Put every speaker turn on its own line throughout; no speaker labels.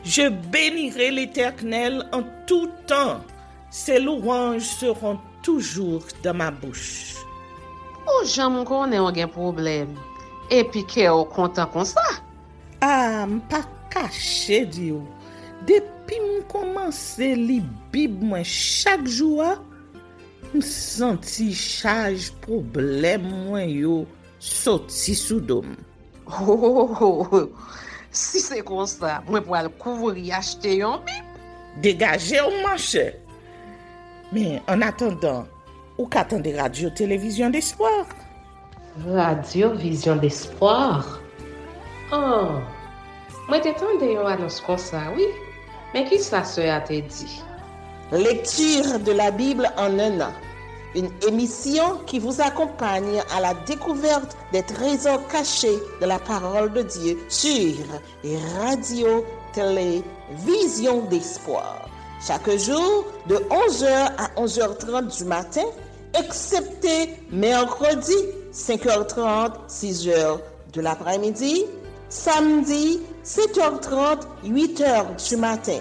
Je bénirai l'Éternel en tout temps. Ses louanges seront toujours dans ma bouche.
Oh, j'aime qu'on ait un problème. Et puis qu'elle est content comme ça.
Ah, m'pas caché, Dieu. Depuis que commence à lire Bible chaque jour, je senti charge problème moi yo sorti sous dôme.
Oh, si c'est comme ça, moi pour aller couvrir acheter un Bible.
Dégagez au marché. Mais en attendant, ou qu'attendez radio télévision d'espoir?
Radio Vision d'Espoir. Oh, moi t'attendais une annonce comme ça, oui. Mais qui ça a te dit?
Lecture de la Bible en un an. Une émission qui vous accompagne à la découverte des trésors cachés de la parole de Dieu sur Radio Télévision d'Espoir. Chaque jour de 11h à 11h30 du matin, excepté mercredi 5h30, 6h de l'après-midi, samedi 7h30, 8h du matin,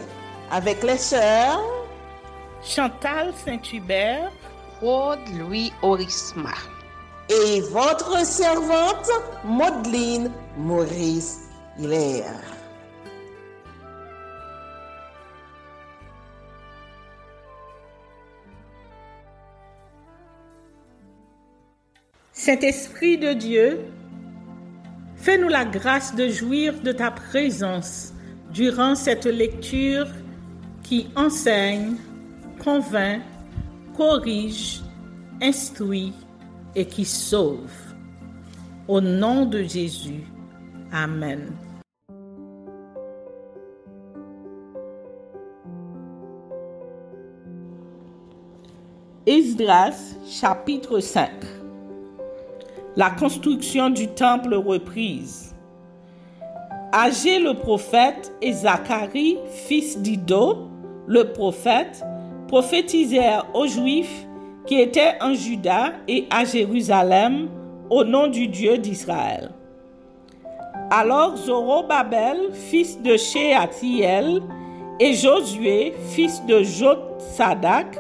avec les sœurs
Chantal Saint-Hubert,
Claude Louis Orisma
et votre servante Maudeline Maurice Hilaire.
Saint-Esprit de Dieu, fais-nous la grâce de jouir de ta présence durant cette lecture qui enseigne, convainc, corrige, instruit et qui sauve. Au nom de Jésus. Amen. Esdras, chapitre 5. La construction du temple reprise. Agé le prophète et Zacharie, fils d'Iddo, le prophète, prophétisèrent aux Juifs qui étaient en Juda et à Jérusalem au nom du Dieu d'Israël. Alors Zorobabel, fils de Shealtiel, et Josué, fils de Jotsadak,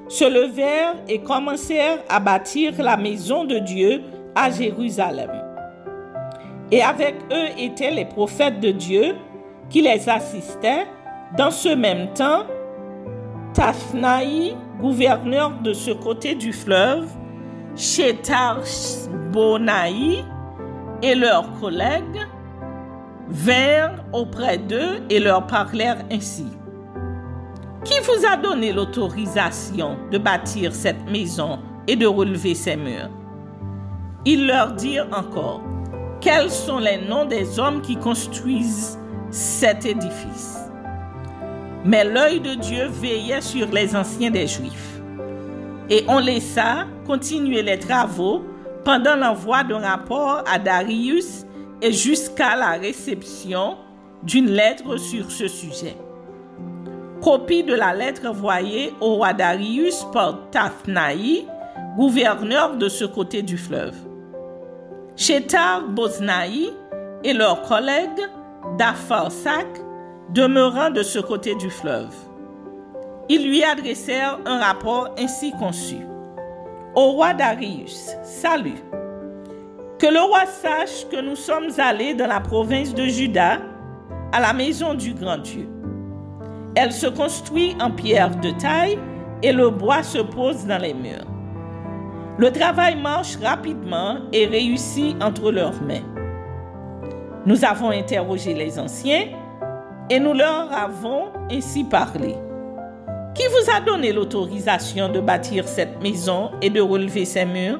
se levèrent et commencèrent à bâtir la maison de Dieu à Jérusalem. Et avec eux étaient les prophètes de Dieu qui les assistaient. Dans ce même temps, Taphnaï, gouverneur de ce côté du fleuve, Shethar-bonaï et leurs collègues vinrent auprès d'eux et leur parlèrent ainsi. Qui vous a donné l'autorisation de bâtir cette maison et de relever ses murs? Ils leur dirent encore, quels sont les noms des hommes qui construisent cet édifice? Mais l'œil de Dieu veillait sur les anciens des Juifs. Et on laissa continuer les travaux pendant l'envoi d'un rapport à Darius et jusqu'à la réception d'une lettre sur ce sujet. Copie de la lettre envoyée au roi Darius par Taphnaï, gouverneur de ce côté du fleuve. Shethar-boznaï et leurs collègues d'Apharsac demeurant de ce côté du fleuve. Ils lui adressèrent un rapport ainsi conçu. Au roi Darius, salut. Que le roi sache que nous sommes allés dans la province de Juda, à la maison du grand Dieu. Elle se construit en pierre de taille et le bois se pose dans les murs. Le travail marche rapidement et réussit entre leurs mains. Nous avons interrogé les anciens et nous leur avons ainsi parlé. Qui vous a donné l'autorisation de bâtir cette maison et de relever ses murs?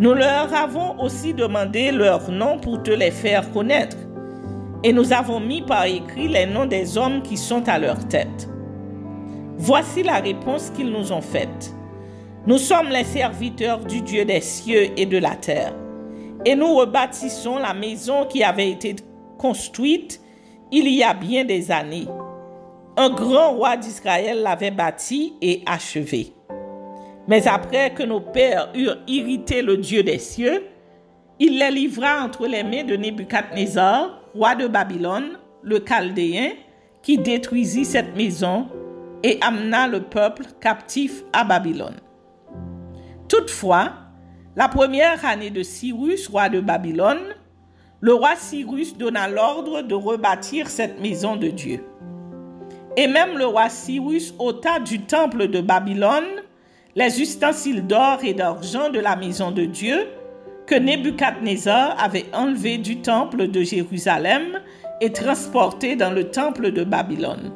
Nous leur avons aussi demandé leurs noms pour te les faire connaître. Et nous avons mis par écrit les noms des hommes qui sont à leur tête. Voici la réponse qu'ils nous ont faite. Nous sommes les serviteurs du Dieu des cieux et de la terre. Et nous rebâtissons la maison qui avait été construite il y a bien des années. Un grand roi d'Israël l'avait bâtie et achevée. Mais après que nos pères eurent irrité le Dieu des cieux, il les livra entre les mains de Nebuchadnezzar, roi de Babylone, le Chaldéen, qui détruisit cette maison et amena le peuple captif à Babylone. Toutefois, la première année de Cyrus, roi de Babylone, le roi Cyrus donna l'ordre de rebâtir cette maison de Dieu. Et même le roi Cyrus ôta du temple de Babylone les ustensiles d'or et d'argent de la maison de Dieu que Nebuchadnezzar avait enlevés du temple de Jérusalem et transportés dans le temple de Babylone.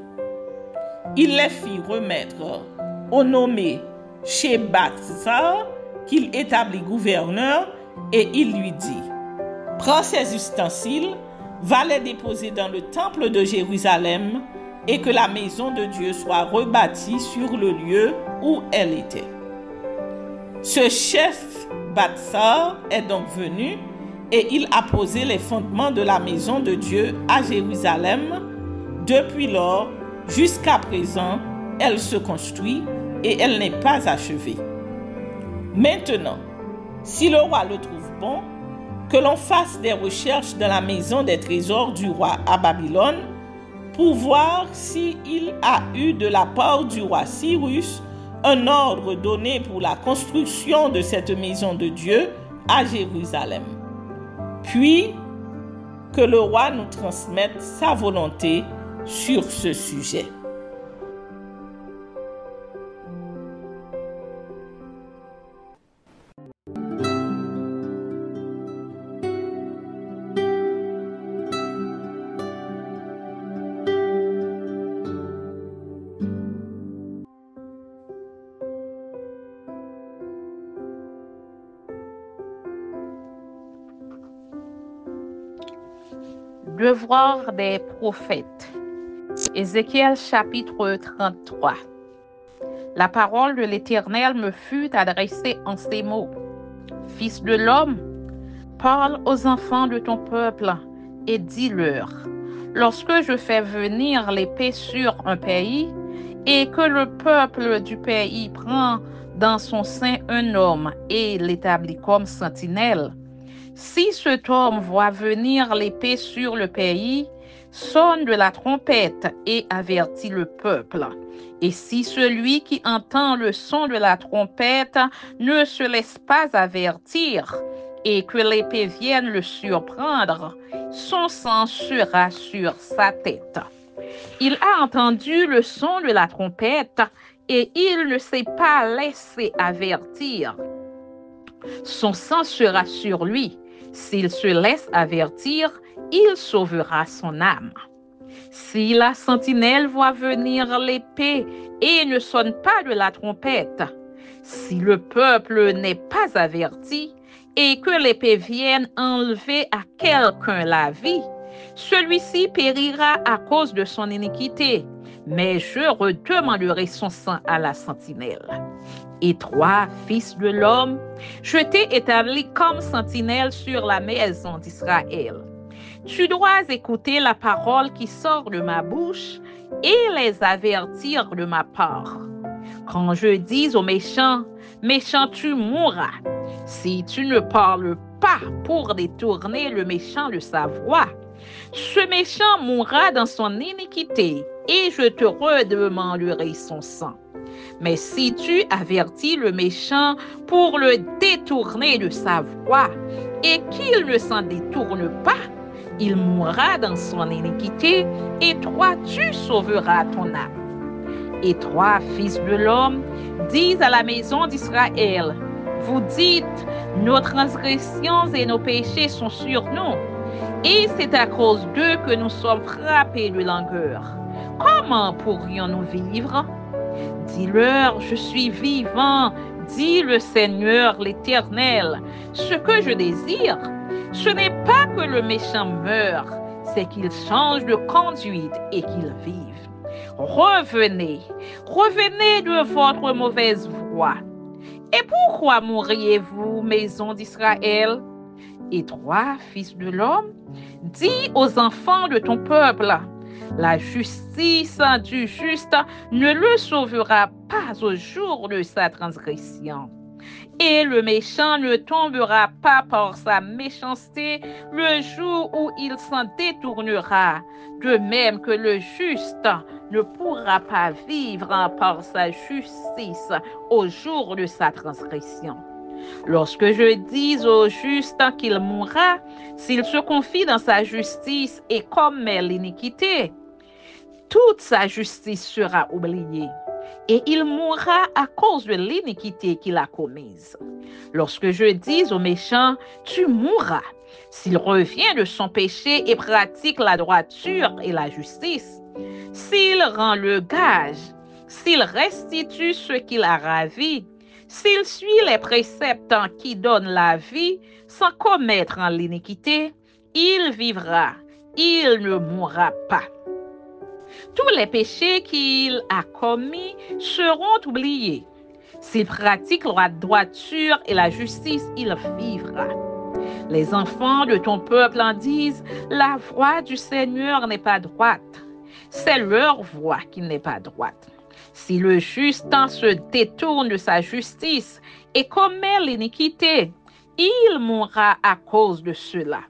Il les fit remettre au nommé Shebbatsar, qu'il établit gouverneur, et il lui dit: « Prends ces ustensiles, va les déposer dans le temple de Jérusalem, et que la maison de Dieu soit rebâtie sur le lieu où elle était. » Ce chef Batsar est donc venu et il a posé les fondements de la maison de Dieu à Jérusalem. Depuis lors, jusqu'à présent, elle se construit et elle n'est pas achevée. Maintenant, si le roi le trouve bon, que l'on fasse des recherches dans la maison des trésors du roi à Babylone pour voir s'il a eu de la part du roi Cyrus un ordre donné pour la construction de cette maison de Dieu à Jérusalem. Puis, que le roi nous transmette sa volonté sur ce sujet.
Devoir des prophètes. Ézéchiel chapitre 33. La parole de l'Éternel me fut adressée en ces mots. Fils de l'homme, parle aux enfants de ton peuple et dis-leur: lorsque je fais venir l'épée sur un pays et que le peuple du pays prend dans son sein un homme et l'établit comme sentinelle, si cet homme voit venir l'épée sur le pays, sonne de la trompette et avertit le peuple. Et si celui qui entend le son de la trompette ne se laisse pas avertir et que l'épée vienne le surprendre, son sang sera sur sa tête. Il a entendu le son de la trompette et il ne s'est pas laissé avertir. Son sang sera sur lui. S'il se laisse avertir, il sauvera son âme. Si la sentinelle voit venir l'épée et ne sonne pas de la trompette, si le peuple n'est pas averti et que l'épée vienne enlever à quelqu'un la vie, celui-ci périra à cause de son iniquité, mais je redemanderai son sang à la sentinelle. Et toi, fils de l'homme, je t'ai établi comme sentinelle sur la maison d'Israël. Tu dois écouter la parole qui sort de ma bouche et les avertir de ma part. Quand je dis aux méchants, méchant, tu mourras, si tu ne parles pas pour détourner le méchant de sa voie, ce méchant mourra dans son iniquité et je te redemanderai son sang. Mais si tu avertis le méchant pour le détourner de sa voie et qu'il ne s'en détourne pas, il mourra dans son iniquité et toi tu sauveras ton âme. Et toi, fils de l'homme, dis à la maison d'Israël: vous dites, nos transgressions et nos péchés sont sur nous, et c'est à cause d'eux que nous sommes frappés de langueur. Comment pourrions-nous vivre? Dis-leur: je suis vivant, dit le Seigneur l'Éternel. Ce que je désire, ce n'est pas que le méchant meure, c'est qu'il change de conduite et qu'il vive. Revenez, revenez de votre mauvaise voie. Et pourquoi mourriez-vous, maison d'Israël? Et toi, fils de l'homme, dis aux enfants de ton peuple: la justice du juste ne le sauvera pas au jour de sa transgression. et le méchant ne tombera pas par sa méchanceté le jour où il s'en détournera, de même que le juste ne pourra pas vivre par sa justice au jour de sa transgression. Lorsque je dis au juste qu'il mourra, s'il se confie dans sa justice et commet l'iniquité, toute sa justice sera oubliée, et il mourra à cause de l'iniquité qu'il a commise. Lorsque je dis au méchant, tu mourras, s'il revient de son péché et pratique la droiture et la justice, s'il rend le gage, s'il restitue ce qu'il a ravi, s'il suit les préceptes qui donnent la vie sans commettre l'iniquité, il vivra, il ne mourra pas. Tous les péchés qu'il a commis seront oubliés. S'il pratique la droiture et la justice, il vivra. Les enfants de ton peuple en disent, la voix du Seigneur n'est pas droite. C'est leur voix qui n'est pas droite. Si le juste se détourne de sa justice et commet l'iniquité, il mourra à cause de cela.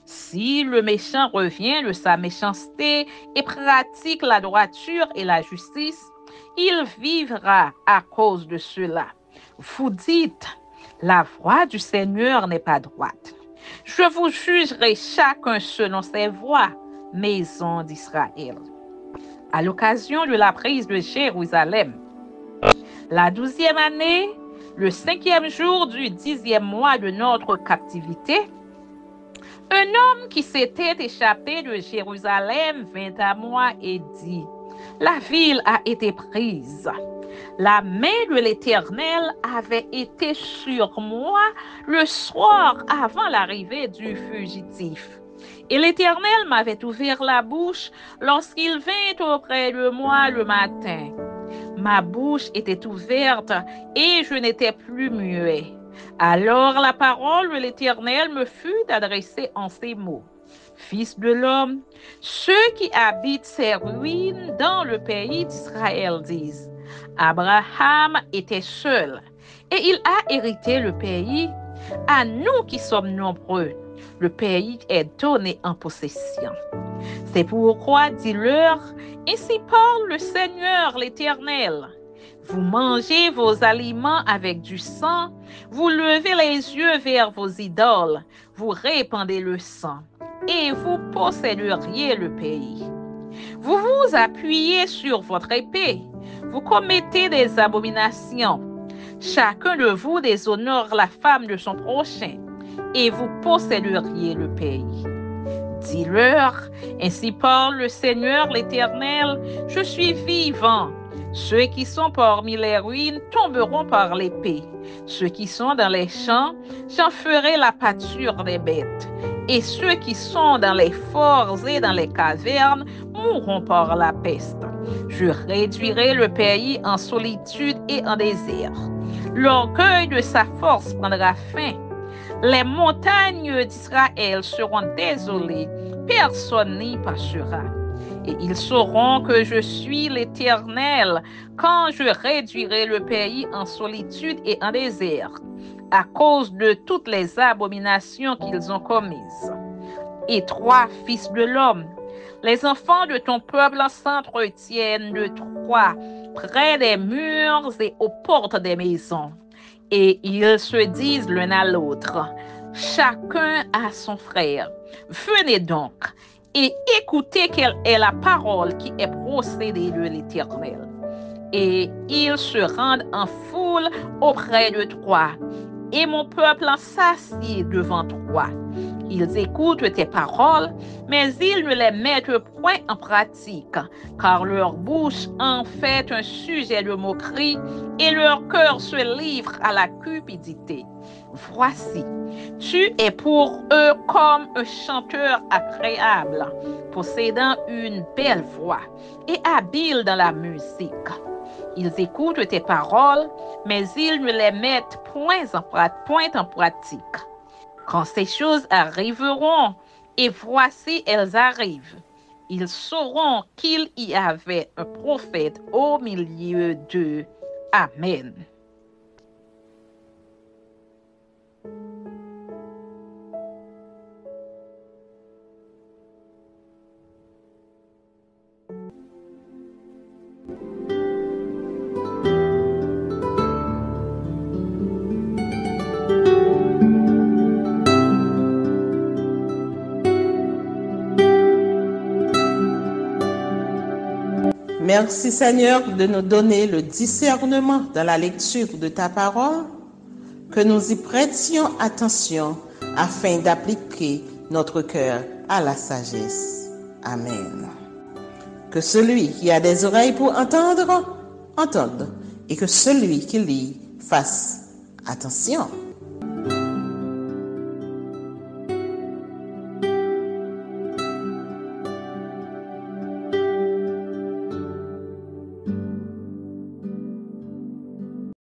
Si le méchant revient de sa méchanceté et pratique la droiture et la justice, il vivra à cause de cela. Vous dites, la voix du Seigneur n'est pas droite. Je vous jugerai chacun selon ses voies, maison d'Israël. À l'occasion de la prise de Jérusalem, la 12e année, le 5e jour du 10e mois de notre captivité, un homme qui s'était échappé de Jérusalem vint à moi et dit, la ville a été prise. La main de l'Éternel avait été sur moi le soir avant l'arrivée du fugitif. Et l'Éternel m'avait ouvert la bouche lorsqu'il vint auprès de moi le matin. Ma bouche était ouverte et je n'étais plus muet. Alors la parole de l'Éternel me fut adressée en ces mots. Fils de l'homme, ceux qui habitent ces ruines dans le pays d'Israël disent, Abraham était seul et il a hérité le pays. À nous qui sommes nombreux, le pays est donné en possession. C'est pourquoi dis-leur, ainsi parle le Seigneur l'Éternel. Vous mangez vos aliments avec du sang, vous levez les yeux vers vos idoles, vous répandez le sang, et vous posséderiez le pays. Vous vous appuyez sur votre épée, vous commettez des abominations. Chacun de vous déshonore la femme de son prochain, et vous posséderiez le pays. Dis-leur, ainsi parle le Seigneur l'Éternel, je suis vivant. Ceux qui sont parmi les ruines tomberont par l'épée. Ceux qui sont dans les champs, j'en ferai la pâture des bêtes. Et ceux qui sont dans les forts et dans les cavernes mourront par la peste. Je réduirai le pays en solitude et en désert. L'orgueil de sa force prendra fin. Les montagnes d'Israël seront désolées. Personne n'y passera. Et ils sauront que je suis l'Éternel quand je réduirai le pays en solitude et en désert, à cause de toutes les abominations qu'ils ont commises. Et toi, fils de l'homme, les enfants de ton peuple s'entretiennent de toi, près des murs et aux portes des maisons. Et ils se disent l'un à l'autre, chacun à son frère, venez donc, et écoutez quelle est la parole qui est procédée de l'Éternel. Et ils se rendent en foule auprès de toi, et mon peuple s'assied devant toi. Ils écoutent tes paroles, mais ils ne les mettent point en pratique, car leur bouche en fait un sujet de moquerie, et leur cœur se livre à la cupidité. Voici, tu es pour eux comme un chanteur agréable, possédant une belle voix et habile dans la musique. Ils écoutent tes paroles, mais ils ne les mettent point en pratique. Quand ces choses arriveront, et voici elles arrivent, ils sauront qu'il y avait un prophète au milieu d'eux. Amen.
Merci Seigneur de nous donner le discernement dans la lecture de ta parole, que nous y prêtions attention afin d'appliquer notre cœur à la sagesse. Amen. Que celui qui a des oreilles pour entendre, entende, et que celui qui lit fasse attention.